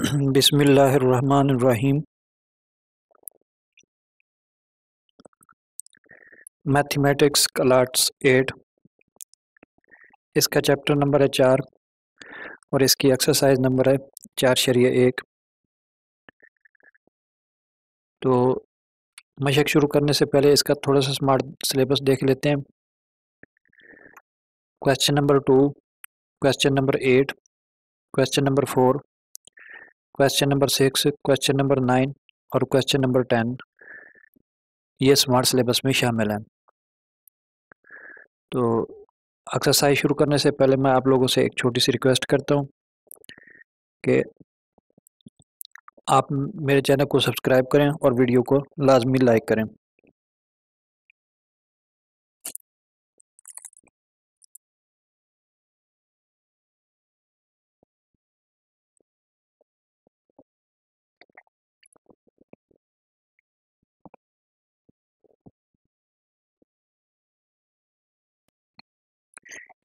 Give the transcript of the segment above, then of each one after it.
बिस्मिल्लाहिर्रहमानिर्रहीम। Mathematics class 8, इसका chapter number है 4 और इसकी एक्सरसाइज नंबर है 4/1। तो मशक शुरू करने से पहले इसका थोड़ा सा स्मार्ट सिलेबस देख लेते हैं। Question number 2, question number 8, question number 4, question number 6, question number 9 और क्वेश्चन नंबर 10 ये स्मार्ट सिलेबस में शामिल हैं। तो एक्सरसाइज शुरू करने से पहले मैं आप लोगों से एक छोटी सी रिक्वेस्ट करता हूँ कि आप मेरे चैनल को सब्सक्राइब करें और वीडियो को लाजमी लाइक करें।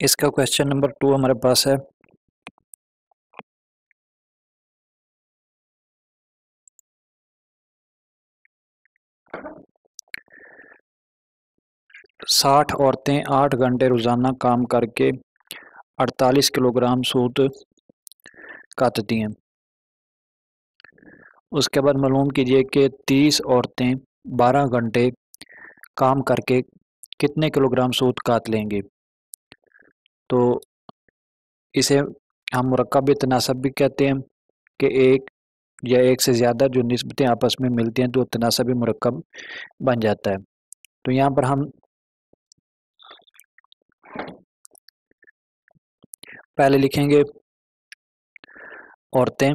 इसका क्वेश्चन नंबर 2 हमारे पास है। साठ औरतें 8 घंटे रोजाना काम करके 48 किलोग्राम सूत काटती हैं। उसके बाद मालूम कीजिए कि 30 औरतें 12 घंटे काम करके कितने किलोग्राम सूत काट लेंगी। तो इसे हम मुरक्कब तनासब भी कहते हैं कि एक या एक से ज़्यादा जो निस्बतें आपस में मिलती हैं तो तनासबी मुरक्कब बन जाता है। तो यहाँ पर हम पहले लिखेंगे औरतें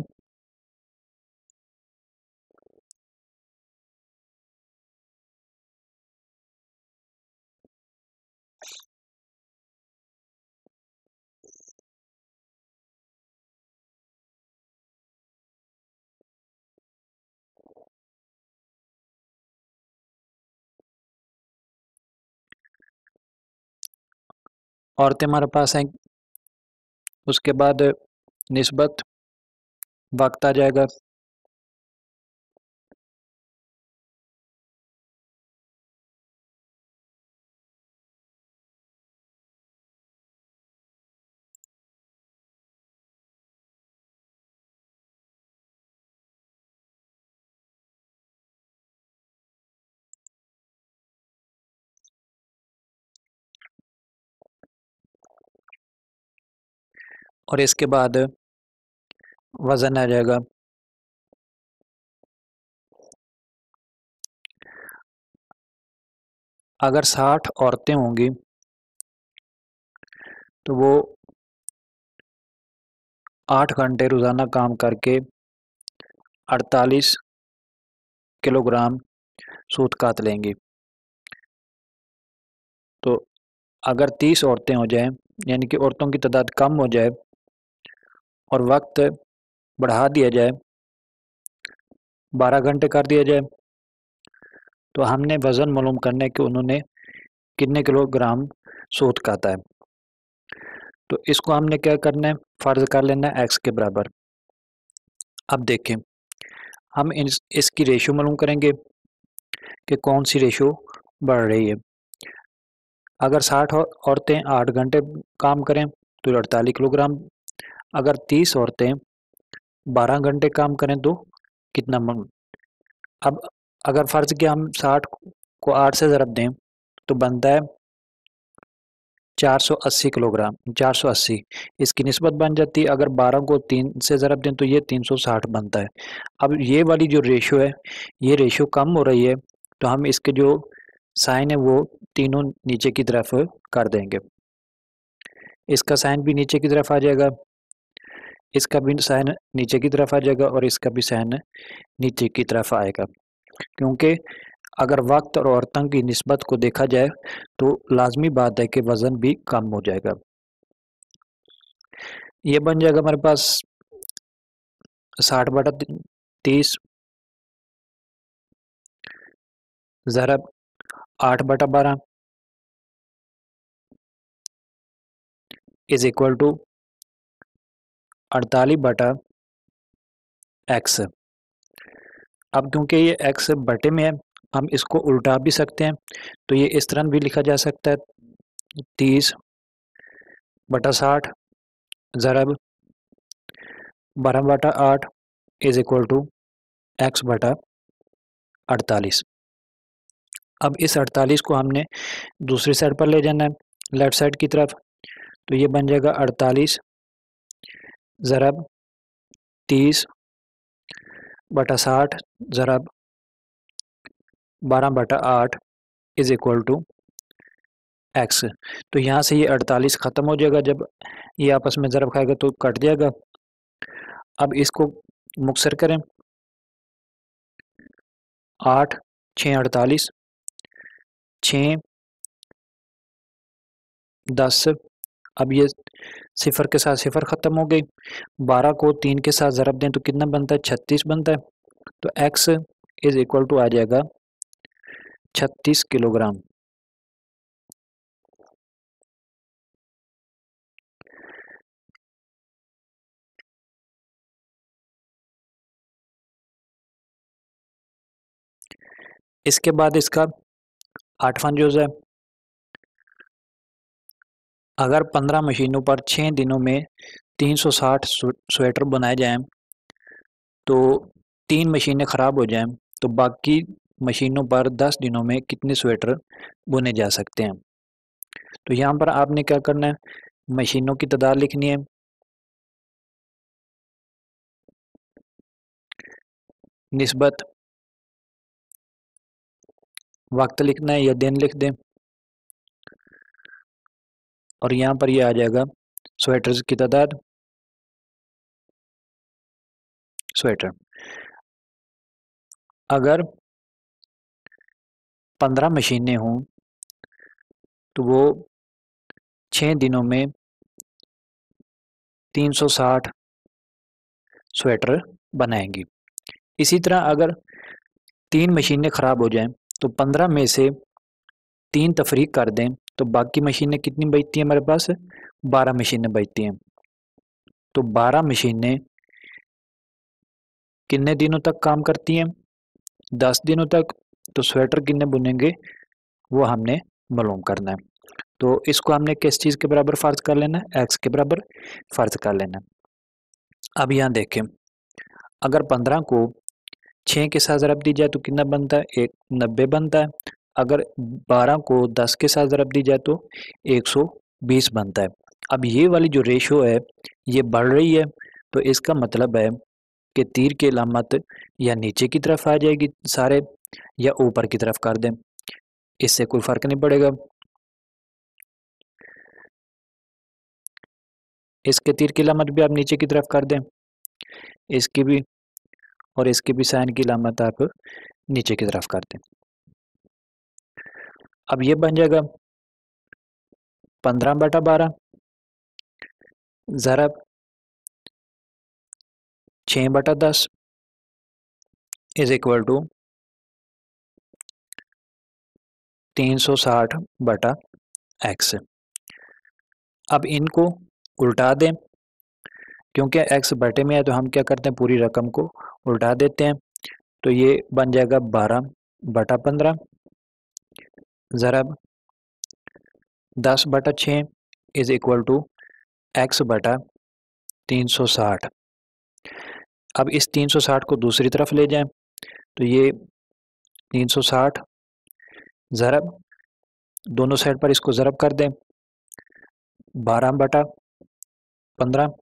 हमारे पास हैं। उसके बाद निस्बत वक्त आ जाएगा। और इसके बाद वज़न आ जाएगा। अगर 60 औरतें होंगी तो वो 8 घंटे रोज़ाना काम करके 48 किलोग्राम सूत काट लेंगी। तो अगर 30 औरतें हो जाएं, यानी कि औरतों की तादाद कम हो जाए और वक्त बढ़ा दिया जाए, 12 घंटे कर दिया जाए, तो हमने वज़न मालूम करना है कि उन्होंने कितने किलोग्राम सूत काटा है। तो इसको हमने क्या करना है, फ़र्ज़ कर लेना है x के बराबर। अब देखें, हम इसकी रेशो मालूम करेंगे कि कौन सी रेशो बढ़ रही है। अगर 60 औरतें 8 घंटे काम करें तो 48 किलोग्राम। अगर 30 औरतें 12 घंटे काम करें तो कितना अब अगर फ़र्ज़ किया हम 60 को 8 से ज़रब दें तो बनता है 480 किलोग्राम। 480 इसकी निस्बत बन जाती है। अगर 12 को 3 से ज़रब दें तो ये 360 बनता है। अब ये वाली जो रेशो है, ये रेशो कम हो रही है, तो हम इसके जो साइन है वो तीनों नीचे की तरफ कर देंगे। इसका साइन भी नीचे की तरफ आ जाएगा, इसका भी साइन नीचे की तरफ आ जाएगा और इसका भी साइन नीचे की तरफ आएगा। क्योंकि अगर वक्त और औरतों की निस्बत को देखा जाए तो लाजमी बात है कि वज़न भी कम हो जाएगा। ये बन जाएगा हमारे पास 60/30 ज़रब 8/12 इज इक्वल टू 48/30 एक्स। अब क्योंकि ये एक्स बटे में है, हम इसको उल्टा भी सकते हैं, तो ये इस तरह भी लिखा जा सकता है 30/60 ज़रब 12/8 इज इक्वल टू x/48। अब इस 48 को हमने दूसरी साइड पर ले जाना है, लेफ्ट साइड की तरफ, तो ये बन जाएगा 48 ज़रब 30/60 ज़रब 12/8 इज इक्वल टू एक्स। तो यहाँ से ये 48 ख़त्म हो जाएगा, जब ये आपस में ज़रब खाएगा तो कट जाएगा। अब इसको मुक्सर करें, 8 6 48, 6 10, अब ये सिफर के साथ सिफर ख़त्म हो गई। 12 को 3 के साथ ज़रब दें तो कितना बनता है, 36 बनता है। तो x इज इक्वल टू आ जाएगा 36 किलोग्राम। इसके बाद इसका 8वां जोज़ है, अगर 15 मशीनों पर 6 दिनों में 360 स्वेटर बनाए जाएं तो 3 मशीनें ख़राब हो जाएं तो बाकी मशीनों पर 10 दिनों में कितने स्वेटर बुने जा सकते हैं। तो यहाँ पर आपने क्या करना है, मशीनों की तादाद लिखनी है, निस्बत वक्त लिखना है या दिन लिख दें, और यहाँ पर ये आ जाएगा स्वेटर्स की तादाद, स्वेटर। अगर 15 मशीनें हों तो वो 6 दिनों में 360 स्वेटर बनाएंगी। इसी तरह अगर 3 मशीनें ख़राब हो जाएं तो 15 में से 3 तफरीक कर दें तो बाकी मशीनें कितनी बचती हैं, हमारे पास 12 मशीनें बचती हैं। तो 12 मशीनें कितने दिनों तक काम करती हैं, 10 दिनों तक। तो स्वेटर कितने बुनेंगे वो हमने मालूम करना है। तो इसको हमने किस चीज़ के बराबर फ़र्ज कर लेना है, एक्स के बराबर फ़र्ज कर लेना है। अब यहाँ देखें, अगर 15 को 6 के साथ ज़रब दी जाए तो कितना बनता है, 90 बनता है। अगर 12 को 10 के साथ ज़रब दी जाए तो 120 बनता है। अब ये वाली जो रेशो है ये बढ़ रही है, तो इसका मतलब है कि तीर की अलामत या नीचे की तरफ आ जाएगी सारे, या ऊपर की तरफ कर दें, इससे कोई फ़र्क नहीं पड़ेगा। इसके तीर की अलामत भी आप नीचे की तरफ कर दें, इसकी भी, और इसकी भी साइन की अलामत आप नीचे की तरफ कर दें। अब ये बन जाएगा 15/12 ज़रब 6/10 इज इक्वल टू 360/x। अब इनको उल्टा दें, क्योंकि x बटे में है तो हम क्या करते हैं, पूरी रकम को उल्टा देते हैं। तो ये बन जाएगा 12/15 ज़रब 10/6 इज इक्वल टू x/360। अब इस 360 को दूसरी तरफ ले जाएं तो ये 360 ज़रब, दोनों साइड पर इसको ज़रब कर दें, 12/15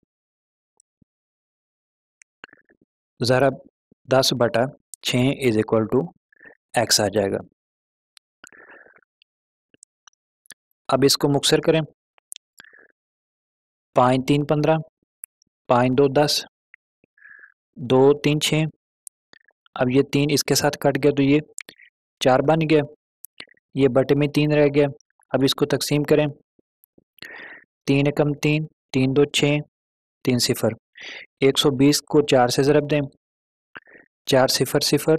ज़रब 10/6 इज इक्वल टू एक्स आ जाएगा। अब इसको मुक्सर करें, 5 3 15, 5 2 10, 2 3 6। अब ये 3 इसके साथ कट गया तो ये 4 बन गया, ये बटे में 3 रह गया। अब इसको तकसीम करें, 3 एकम 3, 3 2 6, 3 सिफर, 120 को 4 से ज़रब दें, 4 सिफर सिफर,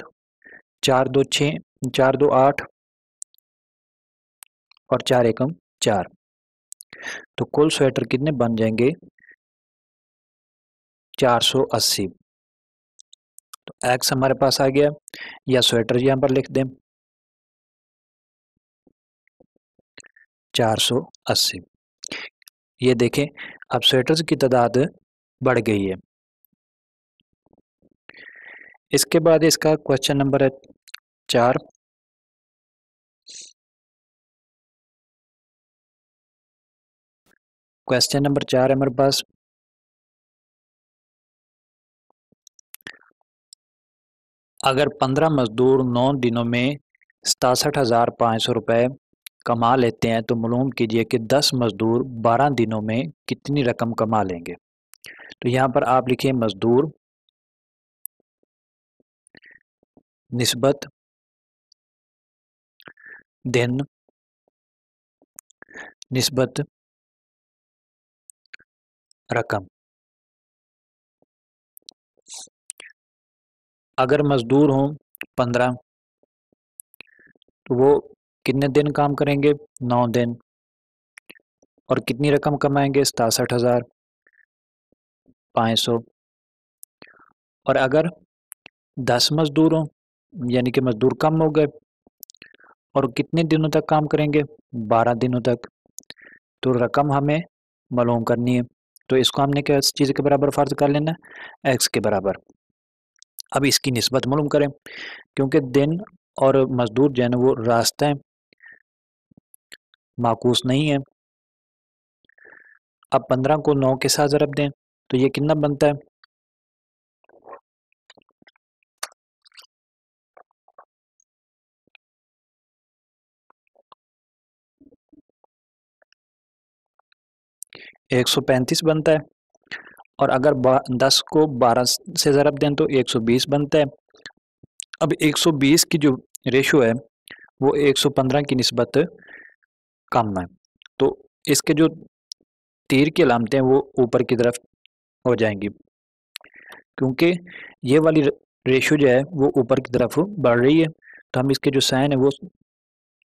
4 2 6, 4 2 8 और 4 एकम 4। तो कुल स्वेटर कितने बन जाएंगे, 480। तो एक्स हमारे पास आ गया, या स्वेटर यहाँ पर लिख दें 480। ये देखें अब स्वेटर्स की तादाद बढ़ गई है। इसके बाद इसका क्वेश्चन नंबर है 4। क्वेश्चन नंबर 4 है हमारे पास, अगर 15 मजदूर 9 दिनों में 67,500 रुपये कमा लेते हैं तो मालूम कीजिए कि 10 मजदूर 12 दिनों में कितनी रकम कमा लेंगे। तो यहाँ पर आप लिखिए मजदूर निस्बत दिन निस्बत रकम। अगर मजदूर हों 15 तो वो कितने दिन काम करेंगे, 9 दिन, और कितनी रकम कमाएंगे, 67,500। और अगर 10 मजदूर हों यानी कि मजदूर कम हो गए और कितने दिनों तक काम करेंगे, 12 दिनों तक, तो रकम हमें मालूम करनी है। तो इसको हमने क्या चीज़ के बराबर फ़र्ज कर लेना है, एक्स के बराबर। अब इसकी निस्बत मालूम करें, क्योंकि दिन और मजदूर जो है ना वो रास्ते हैं, माकूस नहीं है। अब 15 को 9 के साथ ज़रब दें तो ये कितना बनता है, 135 बनता है। और अगर 10 को 12 से ज़रब दें तो 120 बनता है। अब 120 की जो रेशो है वो 115 की निस्बत कम है, तो इसके जो तीर की अलामतें वो ऊपर की तरफ हो जाएंगी, क्योंकि ये वाली रेशो जो है वो ऊपर की तरफ बढ़ रही है, तो हम इसके जो साइन है वो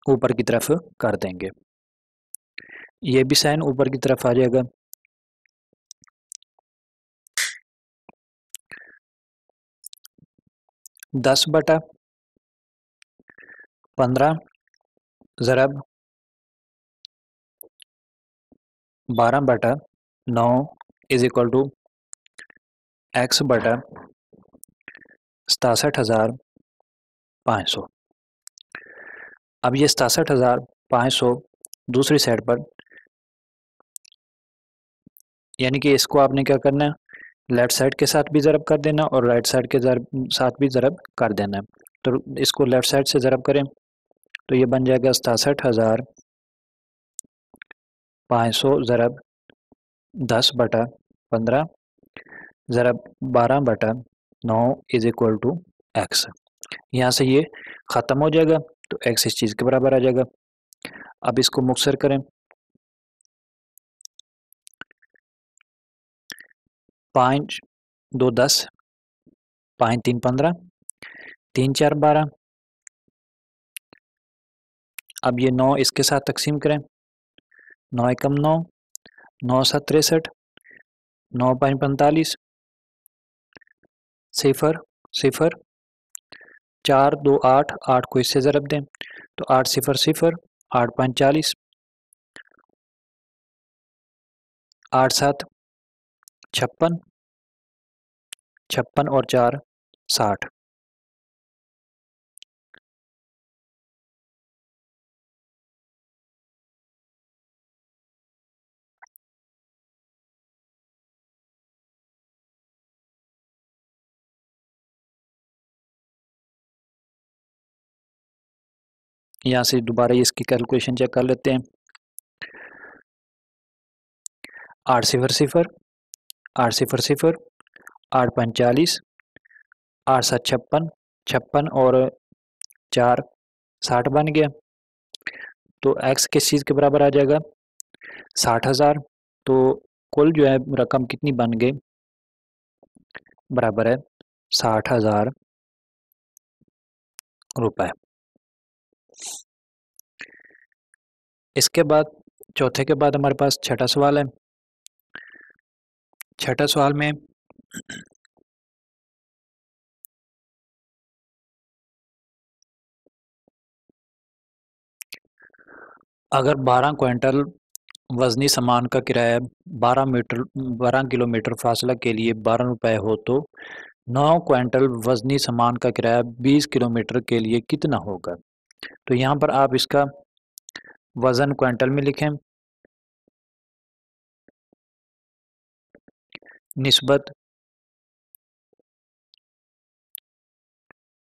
ऊपर की तरफ कर देंगे। ये भी साइन ऊपर की तरफ आ जाएगा। दस बटा 15 ज़रब 12 बटा 9 इज इक्वल टू एक्स बटा 67,500। अब ये 67,500 दूसरी साइड पर, यानी कि इसको आपने क्या करना है, लेफ्ट साइड के साथ भी ज़रब कर देना और राइट साइड के साथ भी ज़रब कर देना है। तो इसको लेफ्ट साइड से ज़रब करें तो ये बन जाएगा 67,500 ज़रब 10 बटा 15 ज़रब 12 बटा 9 इज इक्वल टू एक्स। यहाँ से ये ख़त्म हो जाएगा तो एक्स इस चीज़ के बराबर आ जाएगा। अब इसको मुक्सर करें, 5 2 10, 5 3 15, 3 4 12। अब ये 9 इसके साथ तकसीम करें, 9 एकम 9, 9 7 63, 9 5 45, 0 0, 4 2 8, 8 को इससे ज़रब दें तो 8 0 0, 8 5 40, 8 7 56, 56 और 4 60। यहाँ से दोबारा इसकी कैलकुलेशन चेक कर लेते हैं, 8 0 0, 8 0 0, 8 5 40, 8 7 56, 56 और 4 60 बन गया। तो एक्स किस चीज़ के बराबर आ जाएगा, 60,000। तो कुल जो है रकम कितनी बन गई, बराबर है 60,000 रुपए। इसके बाद चौथे के बाद हमारे पास छठा सवाल है। छठा सवाल में अगर 12 क्विंटल वजनी सामान का किराया 12 किलोमीटर फासला के लिए 12 रुपये हो तो 9 क्विंटल वजनी सामान का किराया 20 किलोमीटर के लिए कितना होगा। तो यहाँ पर आप इसका वजन क्विंटल में लिखें, निस्बत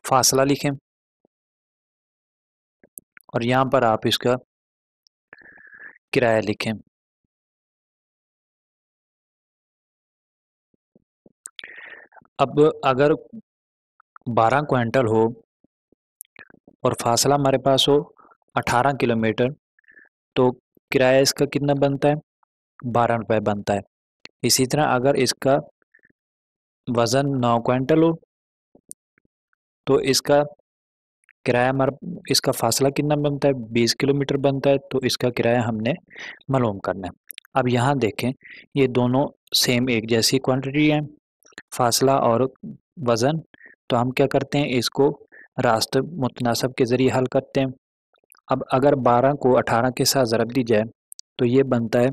फासला लिखें और यहाँ पर आप इसका किराया लिखें। अब अगर 12 क्विंटल हो और फासला हमारे पास हो 18 किलोमीटर तो किराया इसका कितना बनता है, 12 रुपये बनता है। इसी तरह अगर इसका वज़न 9 क्विंटल हो तो इसका किराया इसका फासला कितना बनता है, 20 किलोमीटर बनता है। तो इसका किराया हमने मालूम करना है। अब यहाँ देखें, ये दोनों सेम एक जैसी क्वांटिटी हैं, फासला और वज़न। तो हम क्या करते हैं, इसको रास्त मुतनासब के ज़रिए हल करते हैं। अब अगर 12 को 18 के साथ ज़रब दी जाए तो ये बनता है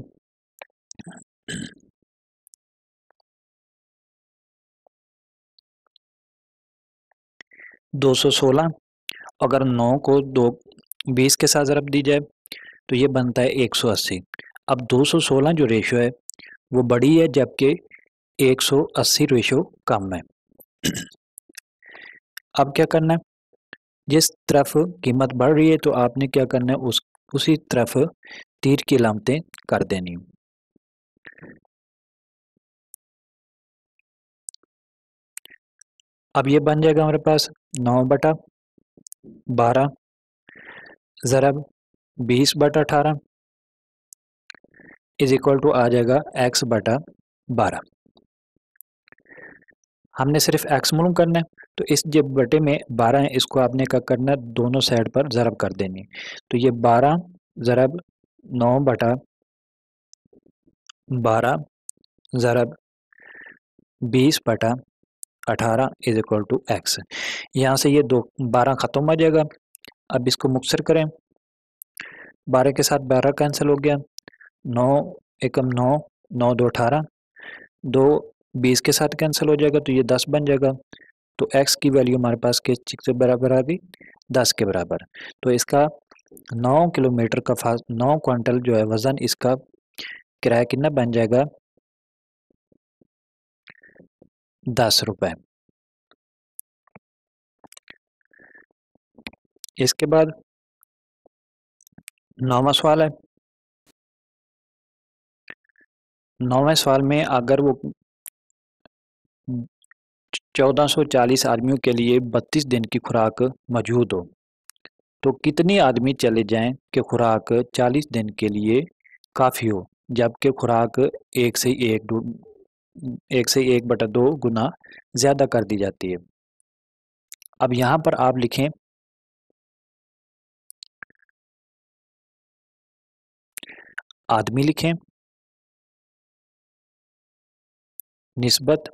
216। अगर 9 को 20 के साथ ज़रब दी जाए तो ये बनता है 180। अब 216 जो रेशो है वो बड़ी है जबकि 180 रेशो कम है। अब क्या करना है, जिस तरफ कीमत बढ़ रही है तो आपने क्या करना है, उसी तरफ तीर की अलामतें कर देनी। अब ये बन जाएगा हमारे पास 9/12 ज़रब 20/18 इज इक्वल टू आ जाएगा x/12। हमने सिर्फ x मालूम करना है तो इस जो बटे में 12 है इसको आपने क्या करना है, दोनों साइड पर ज़रब कर देनी। तो ये 12 ज़रब 9/12 ज़रब 20/18 इज इक्वल टू x। यहाँ से ये 12 ख़त्म हो जाएगा। अब इसको मुक्सर करें, 12 के साथ 12 कैंसिल हो गया, 9 एकम 9, 9 2 18, 2 20 के साथ कैंसिल हो जाएगा तो ये 10 बन जाएगा। तो x की वैल्यू हमारे पास किस चीज़ के बराबर आ गई, 10 के बराबर। तो इसका 9 किलोमीटर का 9 क्विंटल जो है वज़न, इसका किराया कितना बन जाएगा, 10 रुपये। इसके बाद 9वां सवाल है। 9वें सवाल में अगर वो 1440 आदमियों के लिए 32 दिन की खुराक मौजूद हो तो कितने आदमी चले जाएं कि खुराक 40 दिन के लिए काफ़ी हो, जबकि खुराक 1/2 गुना ज़्यादा कर दी जाती है। अब यहाँ पर आप लिखें, आदमी लिखें, निस्बत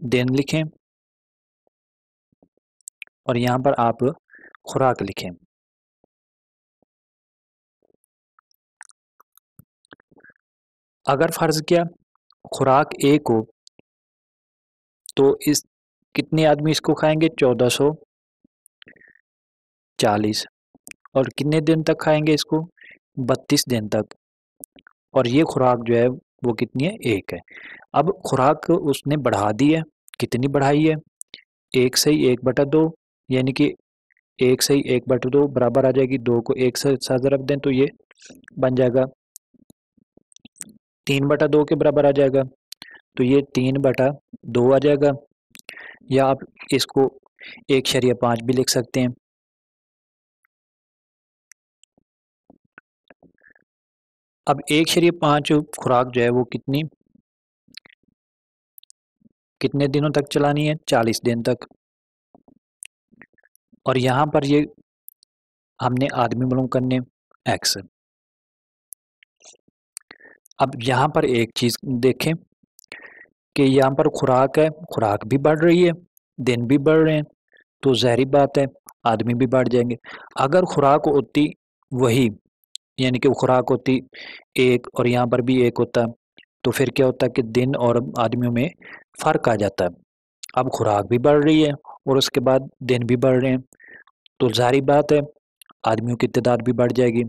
दिन लिखें और यहाँ पर आप खुराक लिखें। अगर फ़र्ज़ किया खुराक 1 हो तो इस कितने आदमी इसको खाएंगे, 1440, और कितने दिन तक खाएंगे इसको, 32 दिन तक। और ये खुराक जो है वो कितनी है, 1 है। अब खुराक उसने बढ़ा दी है, कितनी बढ़ाई है, 1 से 1/2, यानी कि 1 से 1/2 बराबर आ जाएगी, 2 को 1 से साथ ज़रब दें तो ये बन जाएगा 3/2 के बराबर आ जाएगा। तो ये 3/2 आ जाएगा, या आप इसको 1/5 भी लिख सकते हैं। अब 1/5 खुराक जो है वो कितने दिनों तक चलानी है, 40 दिन तक। और यहाँ पर ये हमने आदमी मालूम करने x। अब यहाँ पर एक चीज़ देखें कि यहाँ पर खुराक है, खुराक भी बढ़ रही है, दिन भी बढ़ रहे हैं। तो ज़ाहिर बात है आदमी भी बढ़ जाएंगे। अगर खुराक होती वही, यानी कि वो खुराक होती एक और यहाँ पर भी एक होता, तो फिर क्या होता कि दिन और आदमियों में फ़र्क आ जाता है। अब खुराक भी बढ़ रही है और उसके बाद दिन भी बढ़ रहे हैं, तो ज़ाहिर बात है आदमियों की तादाद भी बढ़ जाएगी,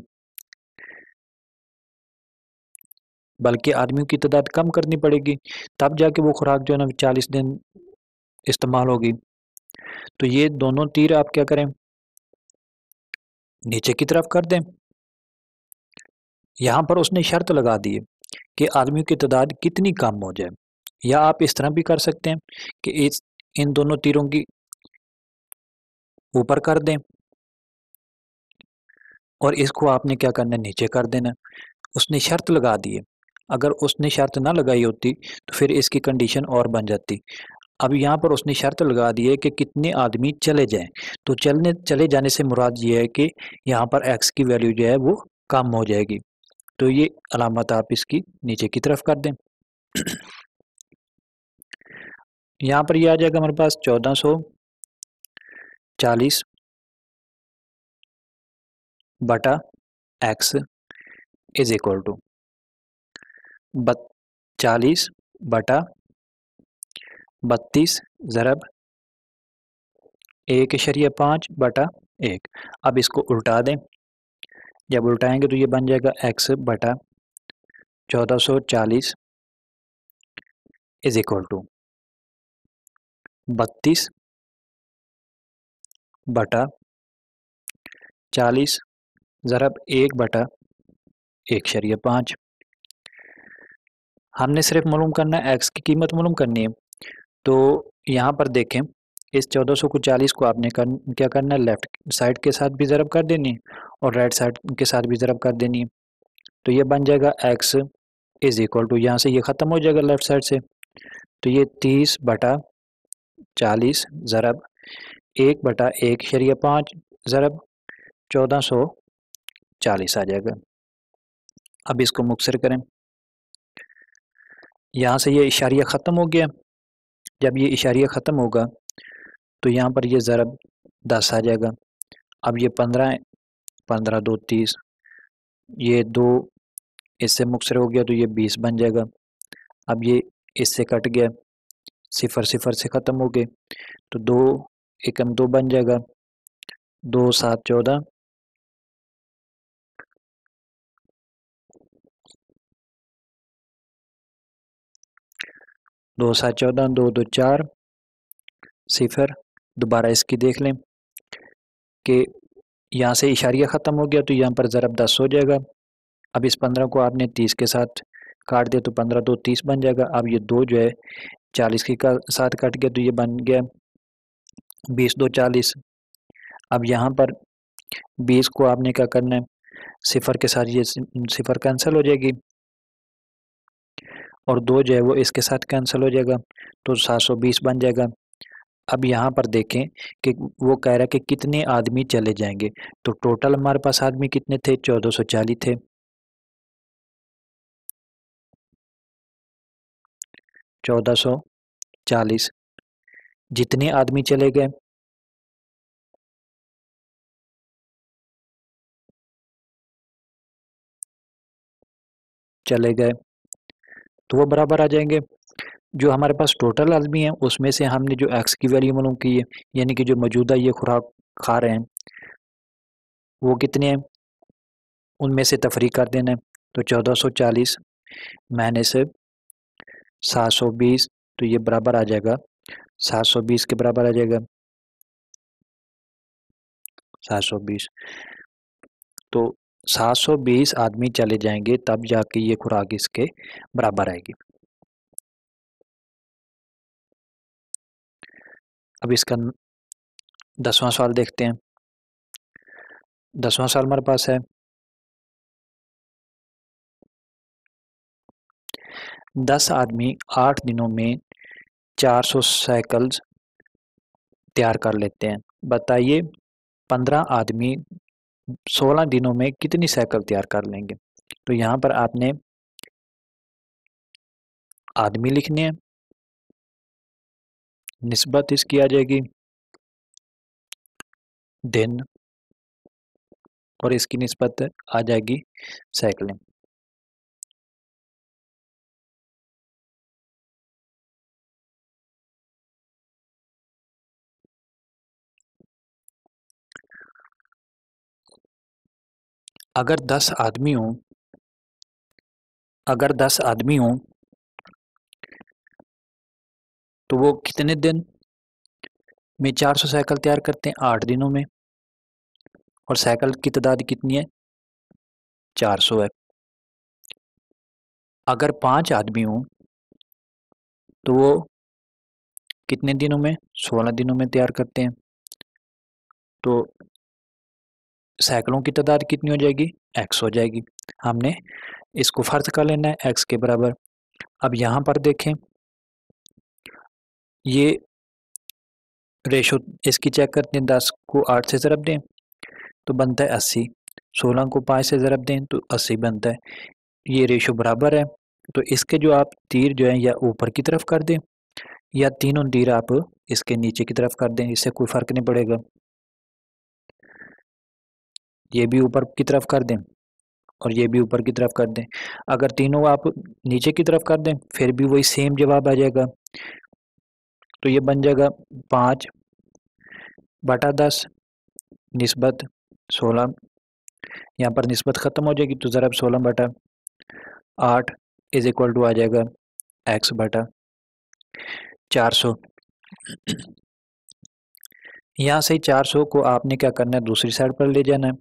बल्कि आदमियों की तादाद कम करनी पड़ेगी, तब जाके वो खुराक जो है ना 40 दिन इस्तेमाल होगी। तो ये दोनों तीर आप क्या करें, नीचे की तरफ कर दें। यहाँ पर उसने शर्त लगा दी है कि आदमियों की तादाद कितनी कम हो जाए, या आप इस तरह भी कर सकते हैं कि इस इन दोनों तीरों की ऊपर कर दें और इसको आपने क्या करना है, नीचे कर देना। उसने शर्त लगा दी है, अगर उसने शर्त ना लगाई होती तो फिर इसकी कंडीशन और बन जाती। अब यहाँ पर उसने शर्त लगा दी है कि कितने आदमी चले जाएं, तो चले जाने से मुराद ये है कि यहाँ पर एक्स की वैल्यू जो है वो कम हो जाएगी। तो ये अलामत आप इसकी नीचे की तरफ कर दें। यहाँ पर ये आ जाएगा हमारे पास 1440 बटा एक्स इज इक्वल टू 40 बटा 32 ज़रब 1.5 बटा 1। अब इसको उल्टा दें, जब उल्टाएंगे तो ये बन जाएगा एक्स बटा 1440 इज इक्वल टू 32 बटा 40 ज़रब 1 बटा 1.5। हमने सिर्फ मालूम करना है, एक्स की कीमत मालूम करनी है। तो यहाँ पर देखें, इस 1440 को आपने क्या करना है, लेफ्ट साइड के साथ भी ज़रब कर देनी है और राइट साइड के साथ भी ज़रब कर देनी है। तो ये बन जाएगा एक्स इज इक्वल टू, यहाँ से ये ख़त्म हो जाएगा लेफ्ट साइड से, तो ये 30 बटा 40 ज़रब 1 बटा 1.5 ज़रब 1440 आ जाएगा। अब इसको मुकसर करें, यहाँ से ये इशारिया ख़त्म हो गया। जब ये इशारिया ख़त्म होगा तो यहाँ पर ये ज़रब 10 आ जाएगा। अब ये 15 है, 15 2 30, ये 2 इससे मुकसर हो गया तो ये 20 बन जाएगा। अब ये इससे कट गया, सिफर सिफर से ख़त्म हो गए, तो 2 एकम 2 बन जाएगा, 2 7 14, 2 7 14, 2 2 4 सिफर। दोबारा इसकी देख लें कि यहाँ से इशारिया ख़त्म हो गया तो यहाँ पर ज़रब 10 हो जाएगा। अब इस 15 को आपने 30 के साथ काट दिया तो 15 2 30 बन जाएगा। अब ये 2 जो है 40 के साथ कट गया तो ये बन गया 20 2 40। अब यहाँ पर 20 को आपने क्या करना है, सिफर के साथ ये सिफर कैंसिल हो जाएगी और 2 जो है वो इसके साथ कैंसिल हो जाएगा, तो 720 बन जाएगा। अब यहाँ पर देखें कि वो कह रहा है कि कितने आदमी चले जाएंगे, तो टोटल हमारे पास आदमी कितने थे, 1440 थे। 1440 जितने आदमी चले गए तो वो बराबर आ जाएंगे। जो हमारे पास टोटल आदमी है उसमें से हमने जो एक्स की वैल्यू मालूम की है, यानी कि जो मौजूदा ये खुराक खा रहे हैं वो कितने हैं, उनमें से तफरीक कर देना है। तो 1440 मैंने से 720, तो ये बराबर आ जाएगा 720 के बराबर आ जाएगा 720। तो 720 आदमी चले जाएंगे तब जाके ये खुराक इसके बराबर आएगी। अब इसका 10वां सवाल देखते हैं। 10वां सवाल हमारे पास है, 10 आदमी 8 दिनों में 400 साइकिल्स तैयार कर लेते हैं, बताइए 15 आदमी 16 दिनों में कितनी साइकिल तैयार कर लेंगे। तो यहाँ पर आपने आदमी लिखने हैं, निस्बत इसकी आ जाएगी दिन और इसकी निस्बत आ जाएगी साइकिलिंग। अगर 10 आदमी हों तो वो कितने दिन में 400 साइकिल तैयार करते हैं? 8 दिनों में। और साइकिल की तादाद कितनी है? 400 है। अगर 5 आदमी हों तो वो कितने दिनों में? 16 दिनों में तैयार करते हैं। तो साइकिलों की तादाद कितनी हो जाएगी? x हो जाएगी। हमने इसको फर्ज कर लेना है x के बराबर। अब यहाँ पर देखें, ये रेशो इसकी चेक करते हैं। 10 को 8 से ज़रब दें तो बनता है 80। 16 को 5 से ज़रब दें तो 80 बनता है। ये रेशो बराबर है। तो इसके जो आप तीर जो है या ऊपर की तरफ कर दें या तीनों तीर आप इसके नीचे की तरफ कर दें, इससे कोई फ़र्क नहीं पड़ेगा। ये भी ऊपर की तरफ कर दें और ये भी ऊपर की तरफ कर दें। अगर तीनों आप नीचे की तरफ कर दें फिर भी वही सेम जवाब आ जाएगा। तो ये बन जाएगा 5/10 निस्बत 16। यहाँ पर निस्बत ख़त्म हो जाएगी तो ज़रब 16/8 इज इक्वल टू आ जाएगा x/400। यहाँ से 400 को आपने क्या करना है, दूसरी साइड पर ले जाना है।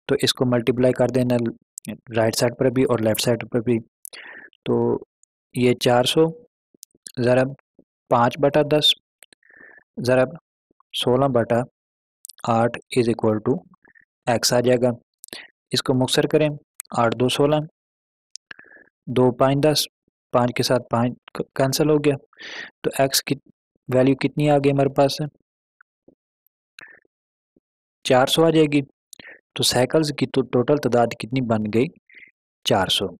तो इसको मल्टीप्लाई कर देना राइट साइड पर भी और लेफ्ट साइड पर भी। तो ये 400 ज़रब 5/10 ज़रब 16/8 इज इक्वल टू x आ जाएगा। इसको मुक्सर करें, 8 2 16, 2 5 10, 5 के साथ 5 कैंसिल हो गया। तो x की वैल्यू कितनी आ गई हमारे पास? 400 आ जाएगी। तो साइकिल्स की तो टोटल तादाद कितनी बन गई? 400।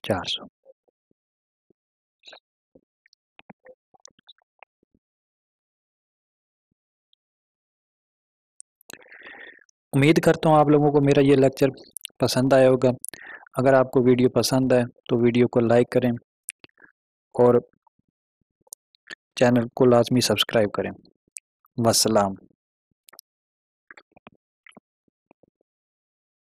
400। उम्मीद करता हूँ आप लोगों को मेरा ये लेक्चर पसंद आया होगा। अगर आपको वीडियो पसंद आए तो वीडियो को लाइक करें और चैनल को लाजमी सब्सक्राइब करें। वस्सलाम।